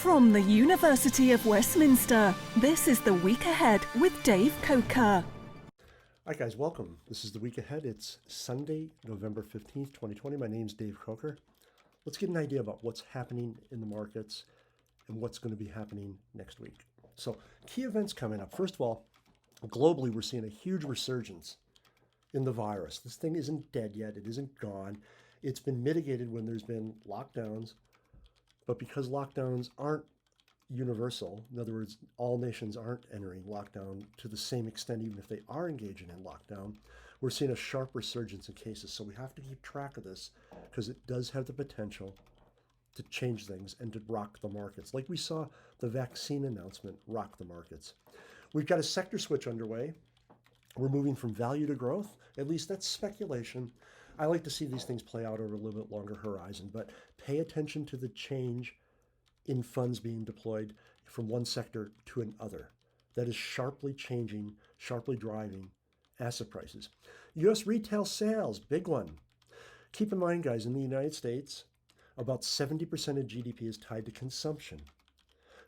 From the University of Westminster, this is The Week Ahead with Dave Coker. Hi guys, welcome. This is The Week Ahead. It's Sunday, November 15th, 2020. My name's Dave Coker. Let's get an idea about what's happening in the markets and what's going to be happening next week. So, key events coming up. First of all, globally, we're seeing a huge resurgence in the virus. This thing isn't dead yet. It isn't gone. It's been mitigated when there's been lockdowns. But because lockdowns aren't universal, in other words, all nations aren't entering lockdown to the same extent, even if they are engaging in lockdown, we're seeing a sharp resurgence in cases. So we have to keep track of this because it does have the potential to change things and to rock the markets. Like we saw the vaccine announcement rock the markets. We've got a sector switch underway. We're moving from value to growth. At least that's speculation. I like to see these things play out over a little bit longer horizon, but pay attention to the change in funds being deployed from one sector to another. That is sharply changing, sharply driving asset prices. U.S. retail sales, big one. Keep in mind, guys, in the United States, about 70% of GDP is tied to consumption.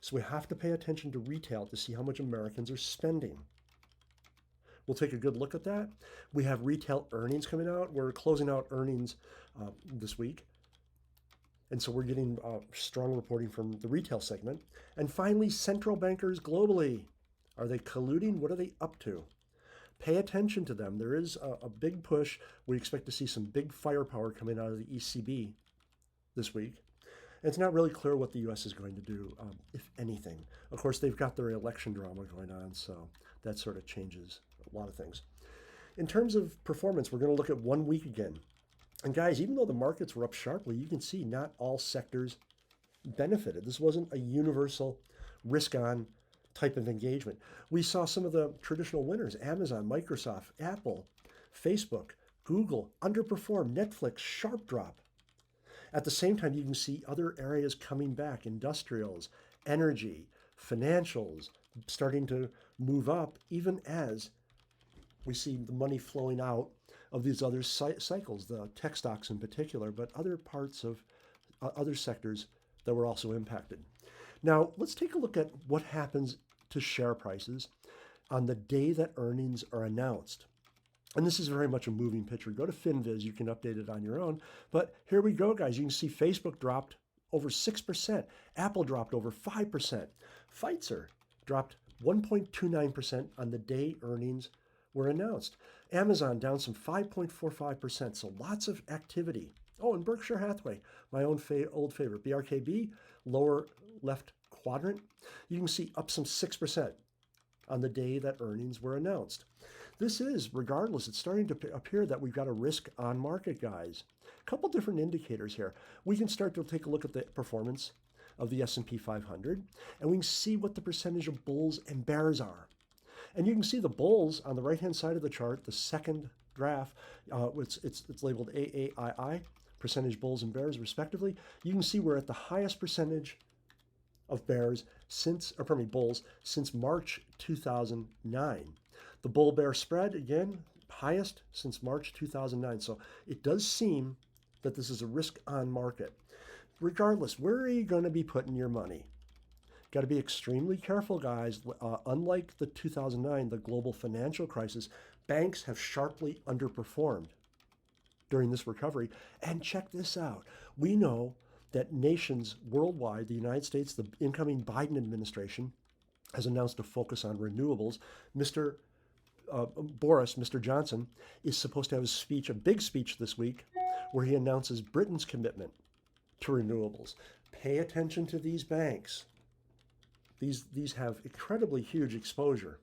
So we have to pay attention to retail to see how much Americans are spending. We'll take a good look at that. We have retail earnings coming out. We're closing out earnings this week. And so we're getting strong reporting from the retail segment. And finally, central bankers globally. Are they colluding? What are they up to? Pay attention to them. There is a big push. We expect to see some big firepower coming out of the ECB this week. And it's not really clear what the U.S. is going to do, if anything. Of course, they've got their election drama going on, so that sort of changes a lot of things. In terms of performance, we're going to look at 1 week again. And guys, even though the markets were up sharply, you can see not all sectors benefited. This wasn't a universal risk-on type of engagement. We saw some of the traditional winners, Amazon, Microsoft, Apple, Facebook, Google, underperform, Netflix, sharp drop. At the same time, you can see other areas coming back, industrials, energy, financials, starting to move up, even as we see the money flowing out of these other cycles, the tech stocks in particular, but other parts of other sectors that were also impacted. Now, let's take a look at what happens to share prices on the day that earnings are announced. And this is very much a moving picture. Go to FinViz, you can update it on your own. But here we go, guys. You can see Facebook dropped over 6%. Apple dropped over 5%. Pfizer dropped 1.29% on the day earnings were announced. Amazon down some 5.45%, so lots of activity. Oh, and Berkshire Hathaway, my own old favorite, BRKB, lower left quadrant. You can see up some 6% on the day that earnings were announced. This is, regardless, it's starting to appear that we've got a risk on market, guys. A couple different indicators here. We can start to take a look at the performance of the S&P 500, and we can see what the percentage of bulls and bears are. And you can see the bulls on the right-hand side of the chart, the second graph, it's labeled AAII, percentage bulls and bears respectively. You can see we're at the highest percentage of bulls since March 2009. The bull-bear spread, again, highest since March 2009. So it does seem that this is a risk-on market. Regardless, where are you going to be putting your money? Got to be extremely careful, guys. Unlike the 2009, the global financial crisis, banks have sharply underperformed during this recovery. And check this out. We know that nations worldwide, the United States, the incoming Biden administration, has announced a focus on renewables. Mr. Johnson, is supposed to have a big speech this week, where he announces Britain's commitment to renewables. Pay attention to these banks. These have incredibly huge exposure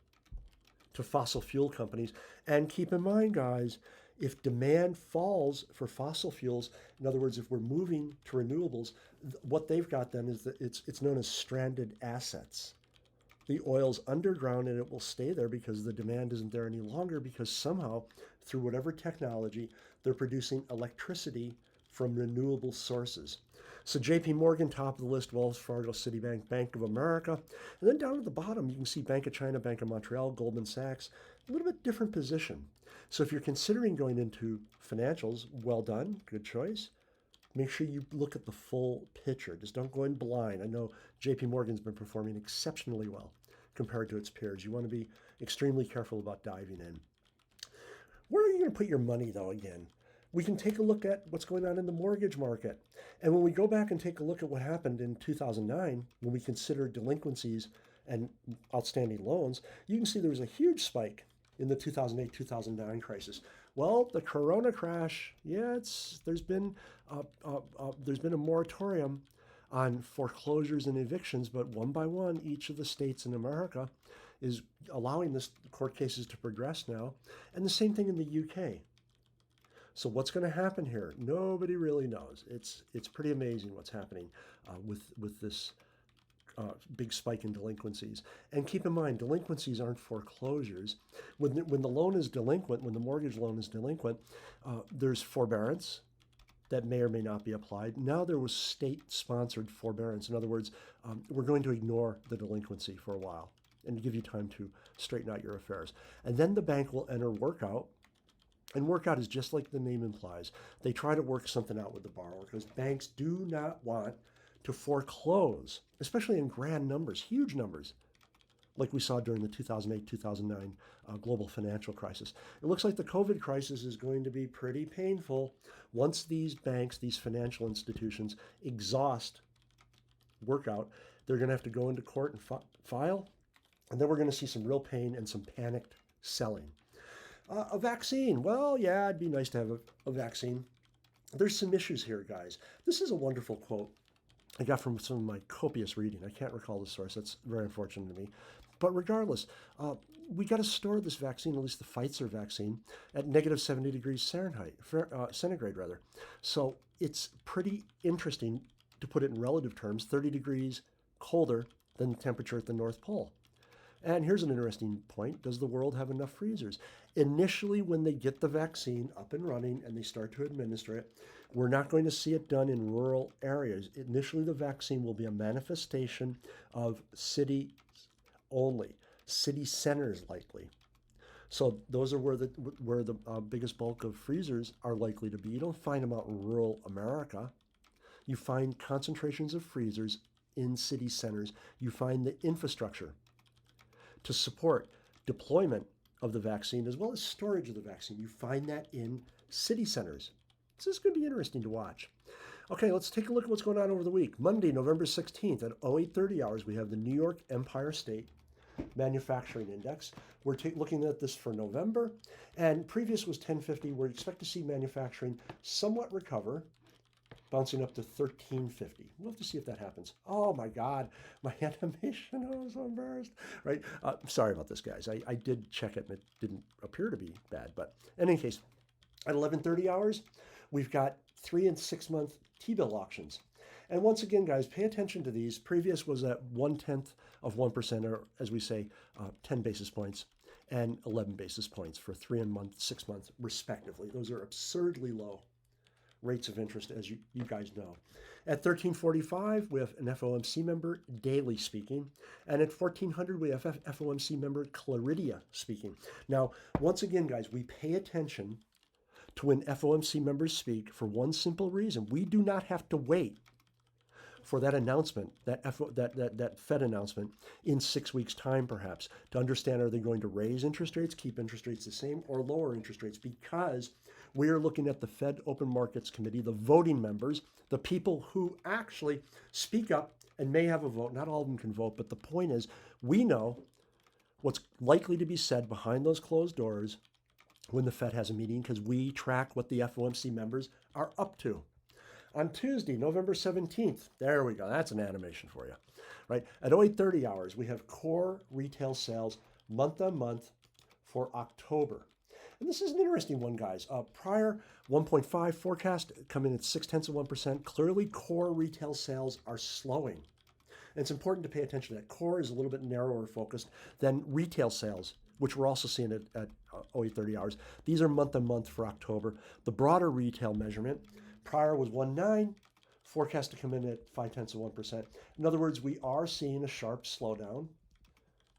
to fossil fuel companies. And keep in mind, guys, if demand falls for fossil fuels, in other words, if we're moving to renewables, what they've got then is that it's known as stranded assets. The oil's underground and it will stay there because the demand isn't there any longer, because somehow, through whatever technology, they're producing electricity from renewable sources. So JP Morgan, top of the list, Wells Fargo, Citibank, Bank of America. And then down at the bottom, you can see Bank of China, Bank of Montreal, Goldman Sachs, a little bit different position. So if you're considering going into financials, well done, good choice. Make sure you look at the full picture. Just don't go in blind. I know JP Morgan's been performing exceptionally well compared to its peers. You want to be extremely careful about diving in. Where are you going to put your money, though, again? We can take a look at what's going on in the mortgage market. And when we go back and take a look at what happened in 2009, when we consider delinquencies and outstanding loans, you can see there was a huge spike in the 2008-2009 crisis. Well, the Corona crash, yeah, there's been a moratorium on foreclosures and evictions, but one by one, each of the states in America is allowing this court cases to progress now, and the same thing in the UK. So what's going to happen here? Nobody really knows. It's pretty amazing what's happening with this big spike in delinquencies. And keep in mind, delinquencies aren't foreclosures. When the loan is delinquent, when the mortgage loan is delinquent, there's forbearance that may or may not be applied. Now there was state-sponsored forbearance. In other words, we're going to ignore the delinquency for a while and give you time to straighten out your affairs. And then the bank will enter workout. And workout is just like the name implies. They try to work something out with the borrower because banks do not want to foreclose, especially in grand numbers, huge numbers, like we saw during the 2008-2009 global financial crisis. It looks like the COVID crisis is going to be pretty painful once these banks, these financial institutions, exhaust workout. They're going to have to go into court and file, and then we're going to see some real pain and some panicked selling. A vaccine. Well, yeah, it'd be nice to have a vaccine. There's some issues here, guys. This is a wonderful quote I got from some of my copious reading. I can't recall the source. That's very unfortunate to me. But regardless, we got to store this vaccine, at least the Pfizer vaccine, at negative 70 degrees centigrade. So it's pretty interesting to put it in relative terms, 30 degrees colder than the temperature at the North Pole. And here's an interesting point. Does the world have enough freezers? Initially, when they get the vaccine up and running and they start to administer it, we're not going to see it done in rural areas. Initially, the vaccine will be a manifestation of city only, city centers likely. So those are where the biggest bulk of freezers are likely to be. You don't find them out in rural America. You find concentrations of freezers in city centers. You find the infrastructure to support deployment of the vaccine as well as storage of the vaccine. You find that in city centers. This is going to be interesting to watch. Okay, let's take a look at what's going on over the week. Monday, November 16th at 0830 hours, we have the New York Empire State Manufacturing Index. We're looking at this for November, and previous was 1050. We expect to see manufacturing somewhat recover, bouncing up to 1350. We'll have to see if that happens. Oh my God, my animation, oh, I'm so embarrassed, right? Sorry about this, guys. I did check it and it didn't appear to be bad, but in any case, at 1130 hours, we've got 3 and 6 month T-bill auctions. And once again, guys, pay attention to these. Previous was at 0.1%, or as we say, 10 basis points and 11 basis points for 3 and 6 months, respectively. Those are absurdly low rates of interest, as you guys know. At 1345, we have an FOMC member, Daly, speaking. And at 1400, we have FOMC member, Claridia, speaking. Now, once again, guys, we pay attention to when FOMC members speak for one simple reason. We do not have to wait for that announcement, that Fed announcement in 6 weeks' time, perhaps, to understand, are they going to raise interest rates, keep interest rates the same, or lower interest rates? Because we are looking at the Fed Open Markets Committee, the voting members, the people who actually speak up and may have a vote. Not all of them can vote, but the point is, we know what's likely to be said behind those closed doors when the Fed has a meeting, because we track what the FOMC members are up to. On Tuesday, November 17th, there we go, that's an animation for you, right? At 0830 hours, we have core retail sales month on month for October. And this is an interesting one, guys. Prior 1.5 forecast coming at 0.6%. Clearly, core retail sales are slowing. And it's important to pay attention to that. Core is a little bit narrower focused than retail sales, which we're also seeing at 0830 hours. These are month on month for October. The broader retail measurement, prior was 1.9, forecast to come in at 0.5%. In other words, we are seeing a sharp slowdown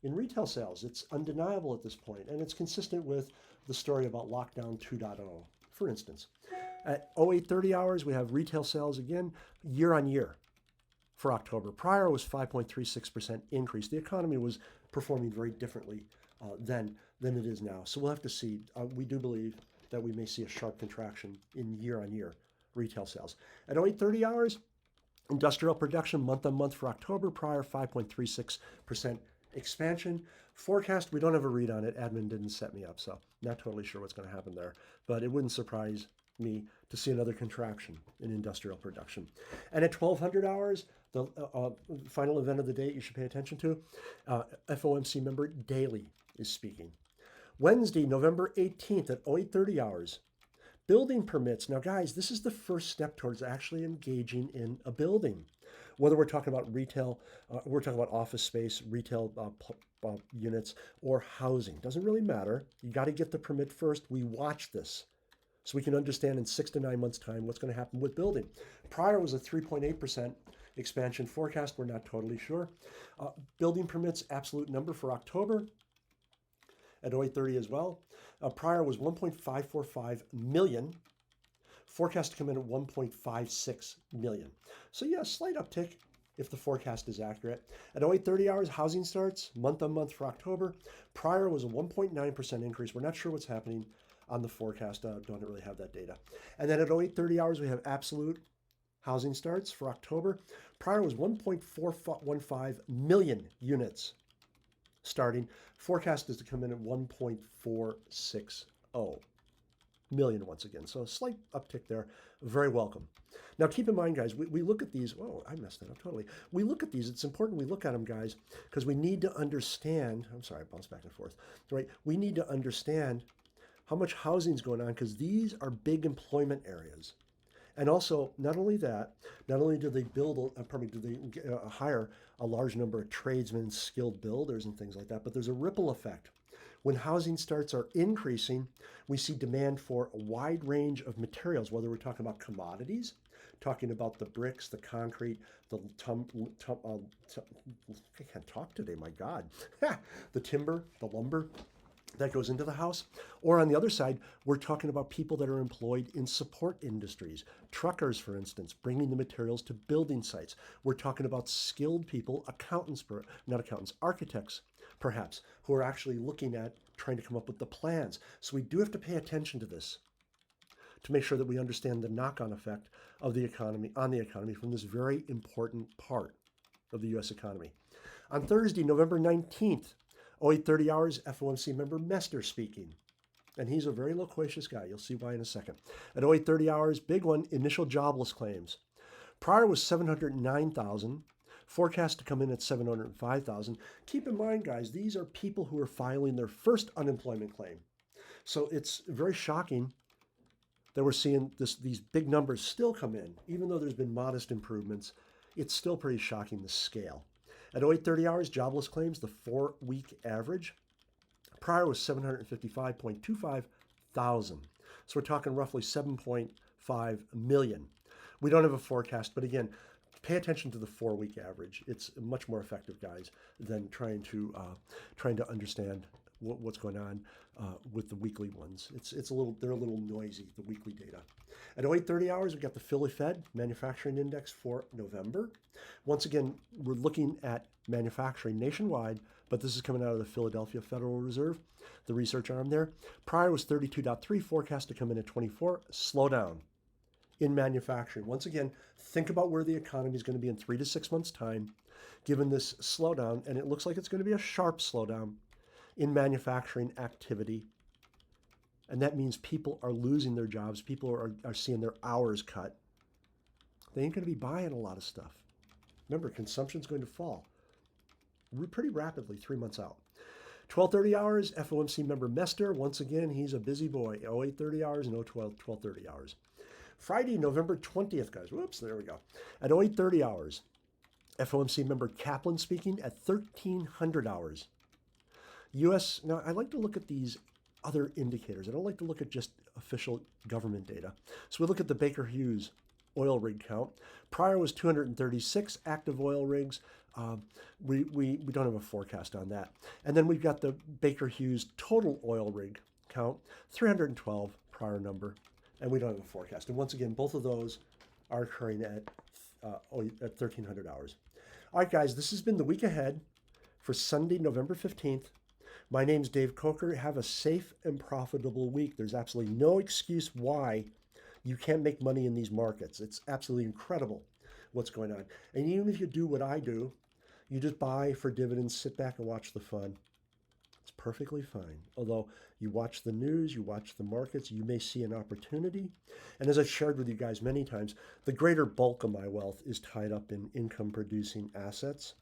in retail sales. It's undeniable at this point, and it's consistent with the story about lockdown 2.0, for instance. At 0830 hours, we have retail sales again, year on year for October. Prior was 5.36% increase. The economy was performing very differently then than it is now. So we'll have to see. We do believe that we may see a sharp contraction in year on year retail sales. At 0830 hours, industrial production month on month for October, prior 5.36% expansion. Forecast, we don't have a read on it. Admin didn't set me up, so not totally sure what's going to happen there. But it wouldn't surprise me to see another contraction in industrial production. And at 1200 hours, the final event of the day you should pay attention to, FOMC member Daly is speaking. Wednesday, November 18th at 0830 hours, building permits. Now, guys, this is the first step towards actually engaging in a building. Whether we're talking about retail, we're talking about office space, retail units, or housing. Doesn't really matter. You got to get the permit first. We watch this so we can understand in 6 to 9 months' time what's going to happen with building. Prior was a 3.8% expansion forecast. We're not totally sure. Building permits, absolute number for October at 0830 as well. Prior was 1.545 million. Forecast to come in at 1.56 million. So yeah, slight uptick if the forecast is accurate. At 0830 hours, housing starts month on month for October. Prior was a 1.9% increase. We're not sure what's happening on the forecast. Don't really have that data. And then at 0830 hours, we have absolute housing starts for October. Prior was 1.415 million units starting. Forecast is to come in at 1.460 million once again. So a slight uptick there. Very welcome. Now keep in mind, guys, we look at these. Oh, I messed that up totally. We look at these. It's important we look at them, guys, because we need to understand. I'm sorry, I bounced back and forth. Right? We need to understand how much housing is going on, because these are big employment areas. And also, not only that, not only do they hire a large number of tradesmen, skilled builders, and things like that, but there's a ripple effect. When housing starts are increasing, we see demand for a wide range of materials, whether we're talking about commodities, talking about the bricks, the concrete, I can't talk today, my God. The timber, the lumber that goes into the house. Or on the other side, we're talking about people that are employed in support industries, truckers, for instance, bringing the materials to building sites. We're talking about skilled people, architects, perhaps, who are actually looking at trying to come up with the plans. So we do have to pay attention to this to make sure that we understand the knock-on effect of the economy on the economy from this very important part of the U.S. economy. On Thursday, November 19th, 0830 hours, FOMC member Mester speaking. And he's a very loquacious guy. You'll see why in a second. At 0830 hours, big one, initial jobless claims. Prior was 709,000. Forecast to come in at 705,000. Keep in mind, guys, these are people who are filing their first unemployment claim. So it's very shocking that we're seeing these big numbers still come in. Even though there's been modest improvements, it's still pretty shocking, the scale. At 0830 hours, jobless claims, the 4-week average. Prior was 755.25 thousand. So we're talking roughly 7.5 million. We don't have a forecast, but again, pay attention to the 4-week average. It's much more effective, guys, than trying to understand what's going on with the weekly ones. They're a little noisy, the weekly data. At 0830 hours, we've got the Philly Fed Manufacturing Index for November. Once again, we're looking at manufacturing nationwide, but this is coming out of the Philadelphia Federal Reserve, the research arm there. Prior was 32.3, forecast to come in at 24. Slowdown in manufacturing. Once again, think about where the economy is going to be in 3 to 6 months' time, given this slowdown, and it looks like it's going to be a sharp slowdown in manufacturing activity. And that means people are losing their jobs. People are seeing their hours cut. They ain't going to be buying a lot of stuff. Remember, consumption's going to fall pretty rapidly 3 months out. 1230 hours, FOMC member Mester. Once again, he's a busy boy. 0830 hours and 1230 hours. Friday, November 20th, guys. Whoops, there we go. At 0830 hours, FOMC member Kaplan speaking at 1300 hours. U.S., now I like to look at these other indicators. I don't like to look at just official government data. So we look at the Baker Hughes oil rig count. Prior was 236 active oil rigs. We don't have a forecast on that. And then we've got the Baker Hughes total oil rig count, 312 prior number. and we don't have a forecast. And once again, both of those are occurring at 1,300 hours. All right, guys, this has been the week ahead for Sunday, November 15th. My name's Dave Coker. Have a safe and profitable week. There's absolutely no excuse why you can't make money in these markets. It's absolutely incredible what's going on. And even if you do what I do, you just buy for dividends, sit back and watch the fun. It's perfectly fine. Although you watch the news, you watch the markets, you may see an opportunity. And as I've shared with you guys many times, the greater bulk of my wealth is tied up in income producing assets,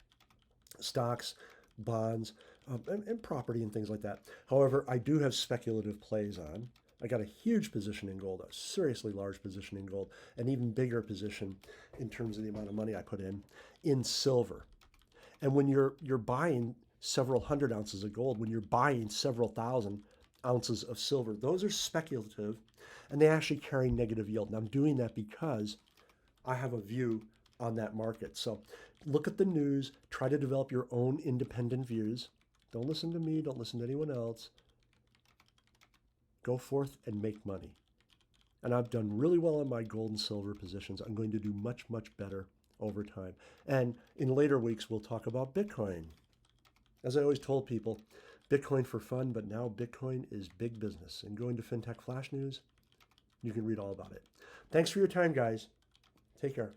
stocks, bonds, and property and things like that. However, I do have speculative plays on. I got a huge position in gold, a seriously large position in gold, an even bigger position in terms of the amount of money I put in silver. And when you're buying several hundred ounces of gold, when you're buying several thousand ounces of silver, those are speculative and they actually carry negative yield. And I'm doing that because I have a view on that market. So look at the news, try to develop your own independent views. Don't listen to me, don't listen to anyone else. Go forth and make money. And I've done really well in my gold and silver positions. I'm going to do much, much better over time. And in later weeks, we'll talk about Bitcoin. As I always told people, Bitcoin for fun, but now Bitcoin is big business. And going to FinTech Flash News, you can read all about it. Thanks for your time, guys. Take care.